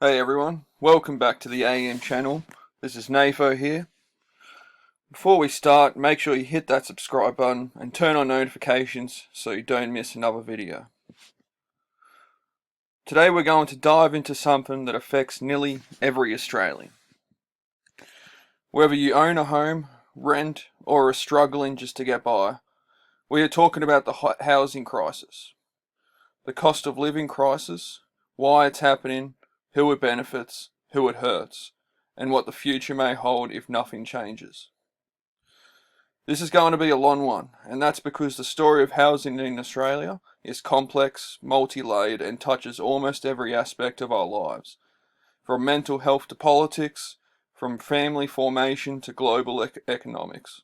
Hey everyone, welcome back to the AM channel. This is Nafo here. Before we start, make sure you hit that subscribe button and turn on notifications so you don't miss another video. Today we're going to dive into something that affects nearly every Australian. Whether you own a home, rent, or are struggling just to get by, we are talking about the housing crisis, the cost of living crisis, why it's happening, who it benefits, who it hurts, and what the future may hold if nothing changes. This is going to be a long one, and that's because the story of housing in Australia is complex, multi-layered, and touches almost every aspect of our lives, from mental health to politics, from family formation to global economics.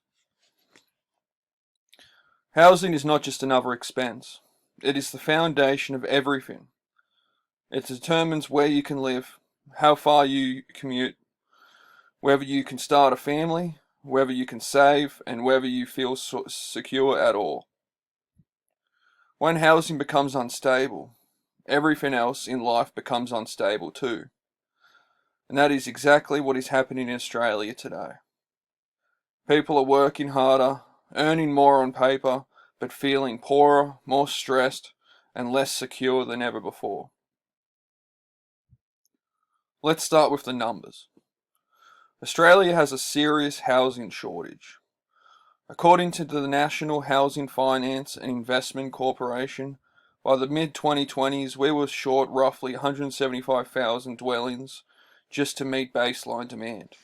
Housing is not just another expense. It is the foundation of everything. It determines where you can live, how far you commute, whether you can start a family, whether you can save, and whether you feel secure at all. When housing becomes unstable, everything else in life becomes unstable too. And that is exactly what is happening in Australia today. People are working harder, earning more on paper, but feeling poorer, more stressed, and less secure than ever before. Let's start with the numbers. Australia has a serious housing shortage. According to the National Housing Finance and Investment Corporation, by the mid-2020s we were short roughly 175,000 dwellings just to meet baseline demand.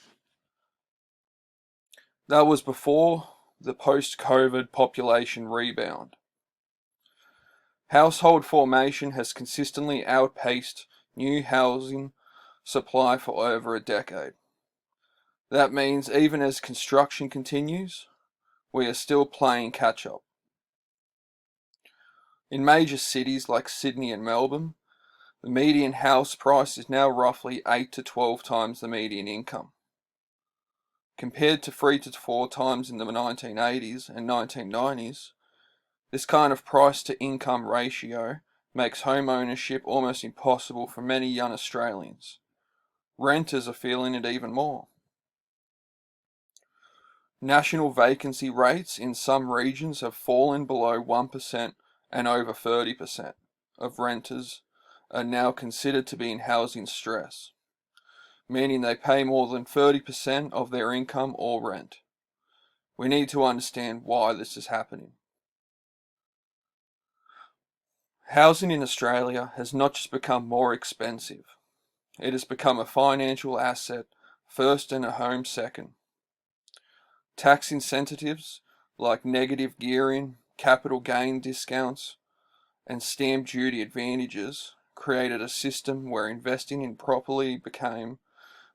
That was before the post-COVID population rebound. Household formation has consistently outpaced new housing supply for over a decade. That means even as construction continues, we are still playing catch-up. In major cities like Sydney and Melbourne, the median house price is now roughly 8 to 12 times the median income. Compared to 3 to 4 times in the 1980s and 1990s, this kind of price to income ratio makes home ownership almost impossible for many young Australians. Renters are feeling it even more. National vacancy rates in some regions have fallen below 1% and over 30% of renters are now considered to be in housing stress, meaning they pay more than 30% of their income or rent. We need to understand why this is happening. Housing in Australia has not just become more expensive, it has become a financial asset first and a home second. Tax incentives like negative gearing, capital gain discounts, and stamp duty advantages created a system where investing in property became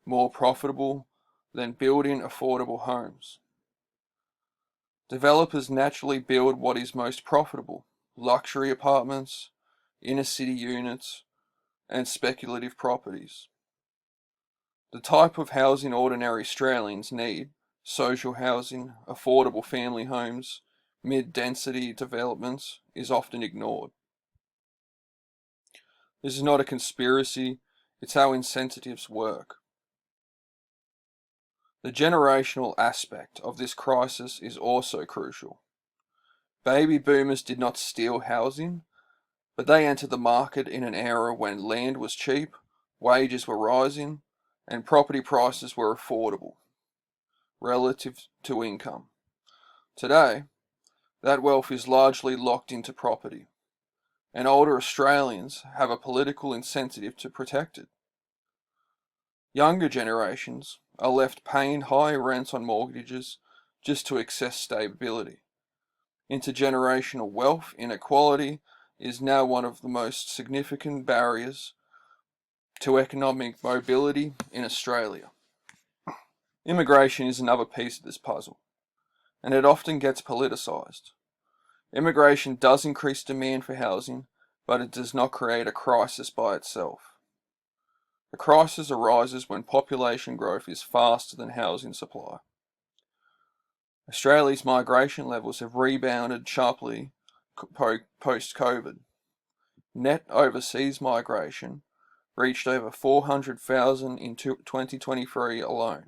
more profitable than building affordable homes. Developers naturally build what is most profitable: luxury apartments, inner city units, and speculative properties. The type of housing ordinary Australians need, social housing, affordable family homes, mid-density developments, is often ignored. This is not a conspiracy, it's how incentives work. The generational aspect of this crisis is also crucial. Baby boomers did not steal housing, but they entered the market in an era when land was cheap, wages were rising, and property prices were affordable relative to income. Today, that wealth is largely locked into property, and older Australians have a political incentive to protect it. Younger generations are left paying high rents on mortgages just to access stability. Intergenerational wealth inequality is now one of the most significant barriers to economic mobility in Australia. Immigration is another piece of this puzzle, and it often gets politicised. Immigration does increase demand for housing, but it does not create a crisis by itself. The crisis arises when population growth is faster than housing supply. Australia's migration levels have rebounded sharply post-COVID. Net overseas migration reached over 400,000 in 2023 alone,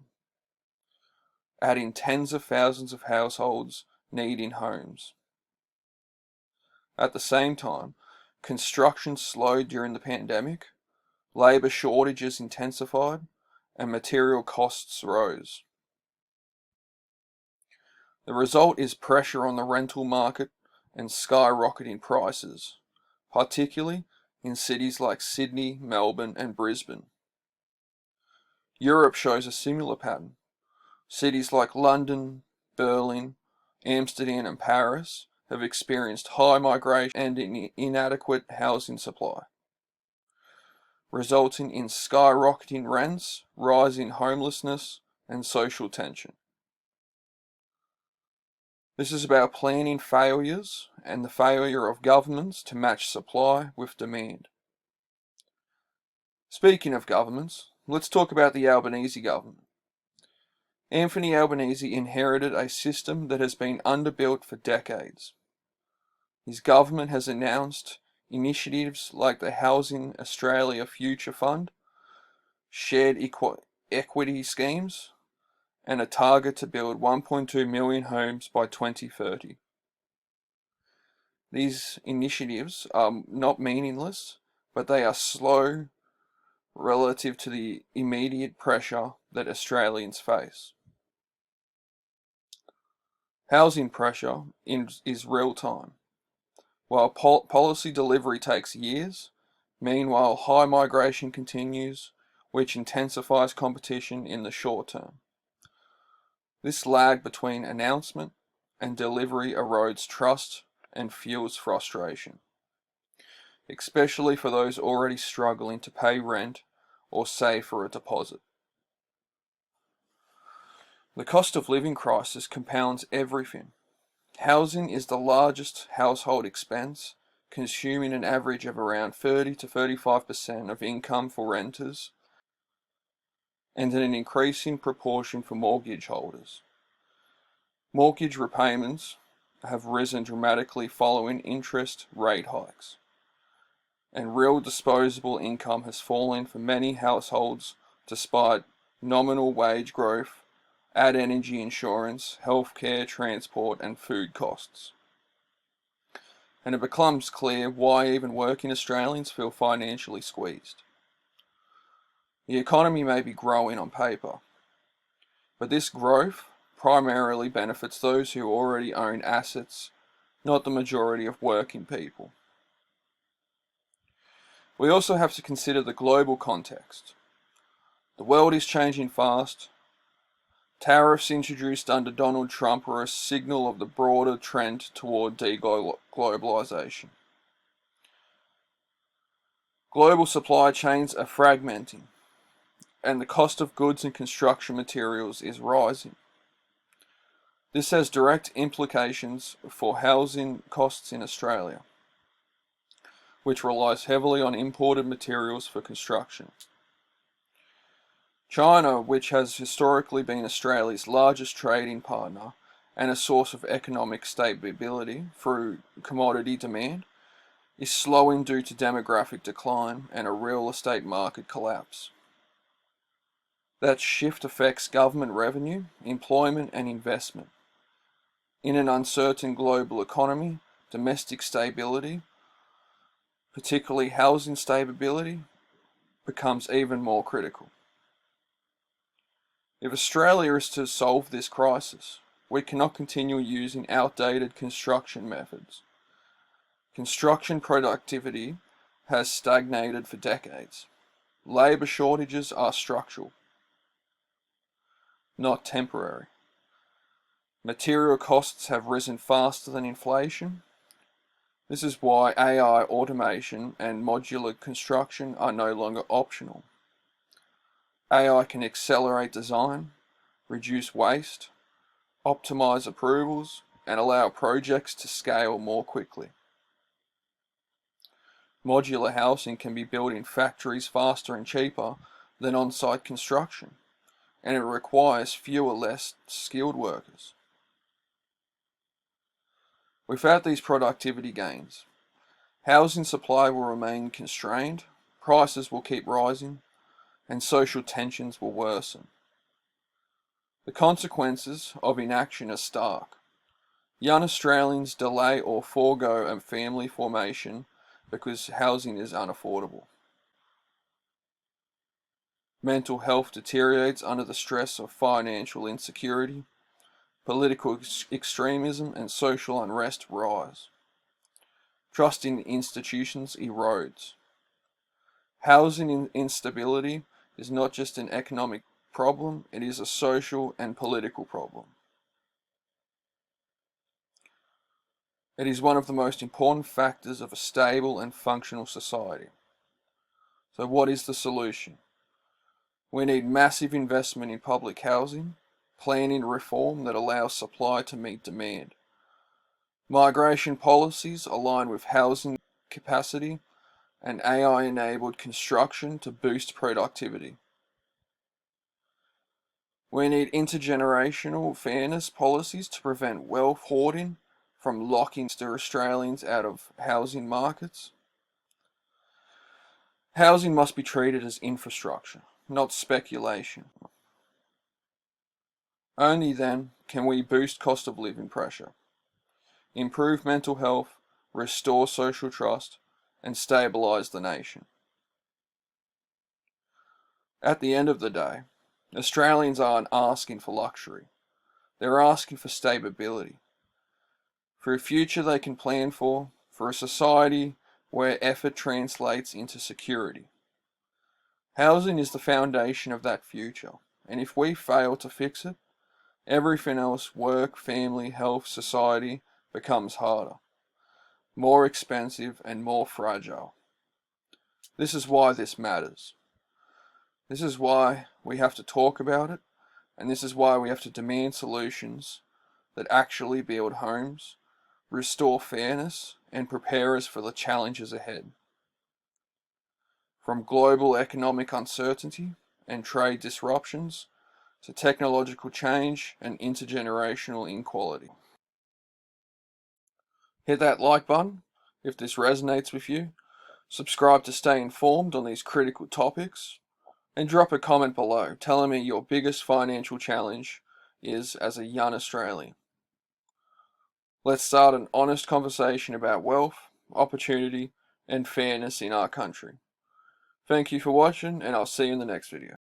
adding tens of thousands of households needing homes. At the same time, construction slowed during the pandemic, labour shortages intensified, and material costs rose. The result is pressure on the rental market and skyrocketing prices, particularly in cities like Sydney, Melbourne, and Brisbane. Europe shows a similar pattern. Cities like London, Berlin, Amsterdam, and Paris have experienced high migration and an inadequate housing supply, resulting in skyrocketing rents, rising homelessness, and social tension. This is about planning failures and the failure of governments to match supply with demand. Speaking of governments, let's talk about the Albanese government. Anthony Albanese inherited a system that has been underbuilt for decades. His government has announced initiatives like the Housing Australia Future Fund, shared equity schemes, and a target to build 1.2 million homes by 2030. These initiatives are not meaningless, but they are slow relative to the immediate pressure that Australians face. Housing pressure is real time. While policy delivery takes years, meanwhile high migration continues, which intensifies competition in the short term. This lag between announcement and delivery erodes trust and fuels frustration, especially for those already struggling to pay rent or save for a deposit. The cost of living crisis compounds everything. Housing is the largest household expense, consuming an average of around 30 to 35% of income for renters, and an increasing proportion for mortgage holders. Mortgage repayments have risen dramatically following interest rate hikes, and real disposable income has fallen for many households despite nominal wage growth, add energy insurance, healthcare, transport, and food costs. And it becomes clear why even working Australians feel financially squeezed. The economy may be growing on paper, but this growth primarily benefits those who already own assets, not the majority of working people. We also have to consider the global context. The world is changing fast. Tariffs introduced under Donald Trump are a signal of the broader trend toward deglobalization. Global supply chains are fragmenting, and the cost of goods and construction materials is rising. This has direct implications for housing costs in Australia, which relies heavily on imported materials for construction. China, which has historically been Australia's largest trading partner and a source of economic stability through commodity demand, is slowing due to demographic decline and a real estate market collapse. That shift affects government revenue, employment, and investment. In an uncertain global economy, domestic stability, particularly housing stability, becomes even more critical. If Australia is to solve this crisis, we cannot continue using outdated construction methods. Construction productivity has stagnated for decades. Labour shortages are structural, not temporary. Material costs have risen faster than inflation. This is why AI, automation, and modular construction are no longer optional. AI can accelerate design, reduce waste, optimize approvals, and allow projects to scale more quickly. Modular housing can be built in factories faster and cheaper than on-site construction, and it requires fewer, less skilled workers. Without these productivity gains, housing supply will remain constrained, prices will keep rising and social tensions will worsen. The consequences of inaction are stark. Young Australians delay or forego a family formation because housing is unaffordable. Mental health deteriorates under the stress of financial insecurity. Political extremism and social unrest rise. Trust in institutions erodes. Housing instability is not just an economic problem, it is a social and political problem. It is one of the most important factors of a stable and functional society. So what is the solution? We need massive investment in public housing, planning reform that allows supply to meet demand. Migration policies align with housing capacity and AI-enabled construction to boost productivity. We need intergenerational fairness policies to prevent wealth hoarding from locking Australians out of housing markets. Housing must be treated as infrastructure, not speculation. Only then can we boost cost of living pressure, improve mental health, restore social trust, and stabilise the nation. At the end of the day, Australians aren't asking for luxury. They're asking for stability, for a future they can plan for a society where effort translates into security. Housing is the foundation of that future, and if we fail to fix it, everything else, work, family, health, society, becomes harder, more expensive, and more fragile. This is why this matters. This is why we have to talk about it, and this is why we have to demand solutions that actually build homes, restore fairness, and prepare us for the challenges ahead. From global economic uncertainty and trade disruptions to technological change and intergenerational inequality. Hit that like button if this resonates with you, subscribe to stay informed on these critical topics, and drop a comment below telling me your biggest financial challenge is as a young Australian. Let's start an honest conversation about wealth, opportunity, and fairness in our country. Thank you for watching, and I'll see you in the next video.